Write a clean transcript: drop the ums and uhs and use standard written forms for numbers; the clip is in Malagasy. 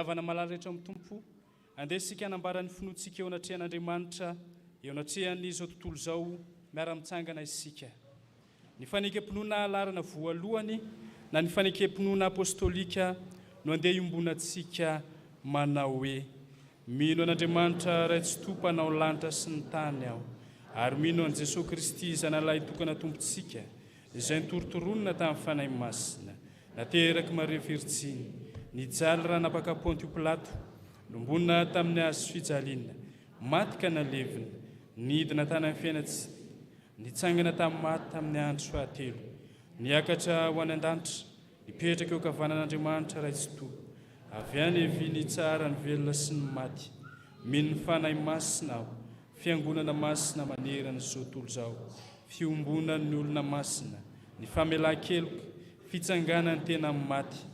Iavana malala rehetra amin'ny tompo, andeha sika hanambarany finoantsika eo anatrehan'Andriamanitra, eo anatrehan'izao tontolo izao miara-mitsangana isika. Ny fanekam-pinoana alarana voalohany na ny fanekam-pinoana apôstôlika no andeha iombonantsika manao hoe: mino an'Andriamanitra ray tsy tompo anao lanitra sy ny tany aho, ary mino an' Jesosy Kristy zanalahy tokana tompontsika, izay nitorotoronina tamin'ny fanahy masina, nateraky Maria Virjiny, nijaly raha napaka Pôntio Pilato, nombonina tamin'ny hazo fijaliana, maty ka nalevina, nidina tany amin'ny fiainatsy, nitsangana tamin'ny maty tamin'ny andro fahatelo, niakatra ho any an-danitra, nipetraka eo ankavanan'Andriamanitra ray tsy tompo, avy any eviny tsara ny velona sy ny maty, mino ny fanahy masina aho, fiangonana masina manerana izao tontolo izao, fiombonan'ny olona masina, ny famelan-keloka, fitsanganany tena amin'ny maty,